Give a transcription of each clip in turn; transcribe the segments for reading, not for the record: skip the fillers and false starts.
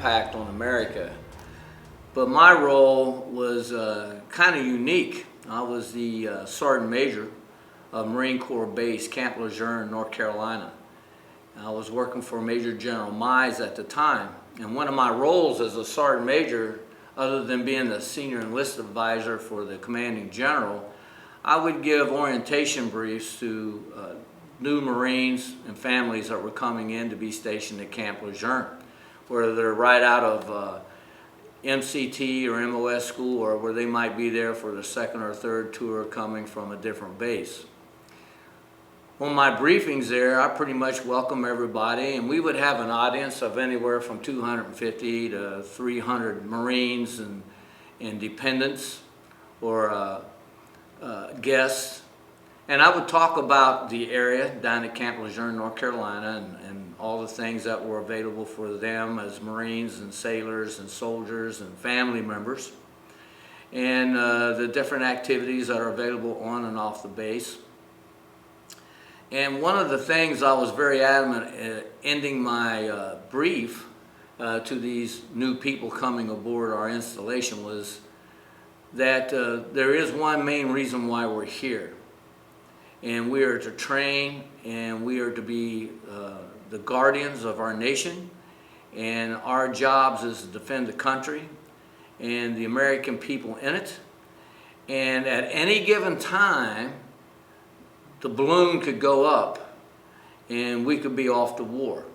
impact on America. But my role was kind of unique. I was the Sergeant Major of Marine Corps Base, Camp Lejeune, North Carolina. I was working for Major General Mize at the time. And one of my roles as a Sergeant Major, other than being the Senior Enlisted Advisor for the Commanding General, I would give orientation briefs to new Marines and families that were coming in to be stationed at Camp Lejeune, whether they're right out of MCT or MOS school, or where they might be there for the second or third tour coming from a different base. On my briefings there, I pretty much welcome everybody, and we would have an audience of anywhere from 250 to 300 Marines and dependents or guests. And I would talk about the area down at Camp Lejeune, North Carolina, and all the things that were available for them as Marines and sailors and soldiers and family members, and the different activities that are available on and off the base. And one of the things I was very adamant at ending my brief to these new people coming aboard our installation was that there is one main reason why we're here. And we are to train, and we are to be the guardians of our nation, and our jobs is to defend the country and the American people in it. And at any given time, the balloon could go up and we could be off to war.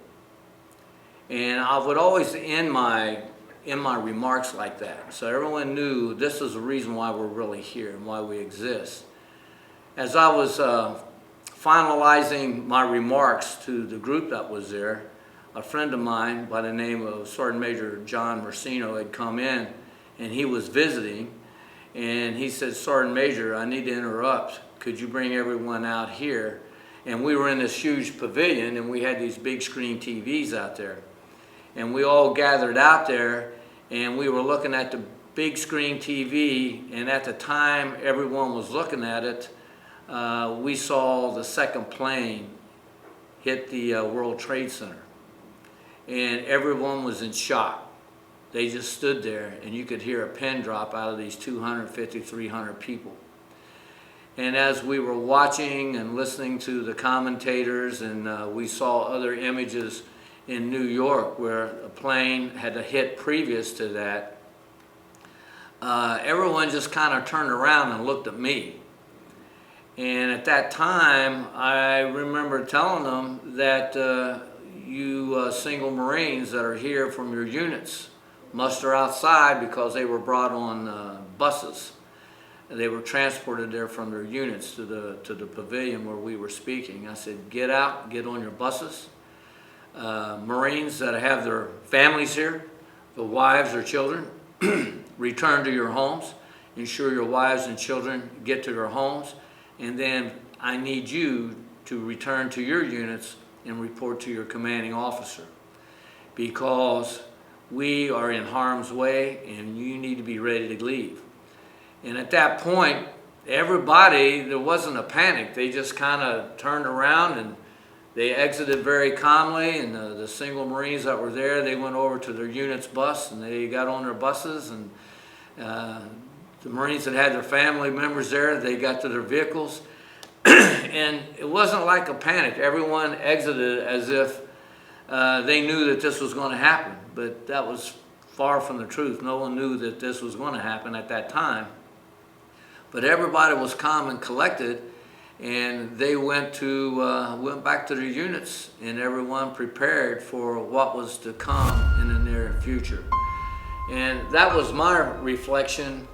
And I would always end my remarks like that, so everyone knew this is the reason why we're really here and why we exist. As I was finalizing my remarks to the group that was there, a friend of mine by the name of Sergeant Major John Mercino had come in, and he was visiting, and he said, "Sergeant Major, I need to interrupt. Could you bring everyone out here?" And we were in this huge pavilion, and we had these big screen TVs out there. And we all gathered out there, and we were looking at the big screen TV, and at the time everyone was looking at it, we saw the second plane hit the World Trade Center. And everyone was in shock. They just stood there, and you could hear a pin drop out of these 250, 300 people. And as we were watching and listening to the commentators, and we saw other images in New York where a plane had a hit previous to that, everyone just kind of turned around and looked at me. And at that time, I remember telling them that you single Marines that are here from your units muster outside, because they were brought on buses. They were transported there from their units to the pavilion where we were speaking. I said, get out, get on your buses. Marines that have their families here, the wives or children, return to your homes. Ensure your wives and children get to their homes. And then I need you to return to your units and report to your commanding officer, because we are in harm's way and you need to be ready to leave. And at that point, everybody, there wasn't a panic. They just kind of turned around and they exited very calmly, and the single Marines that were there, they went over to their unit's bus and they got on their buses, and the Marines that had their family members there, they got to their vehicles. And it wasn't like a panic. Everyone exited as if they knew that this was going to happen. But that was far from the truth. No one knew that this was going to happen at that time. But everybody was calm and collected, and they went back to their units, and everyone prepared for what was to come in the near future. And that was my reflection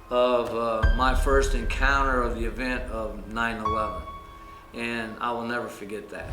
of my first encounter of the event of 9/11, and I will never forget that.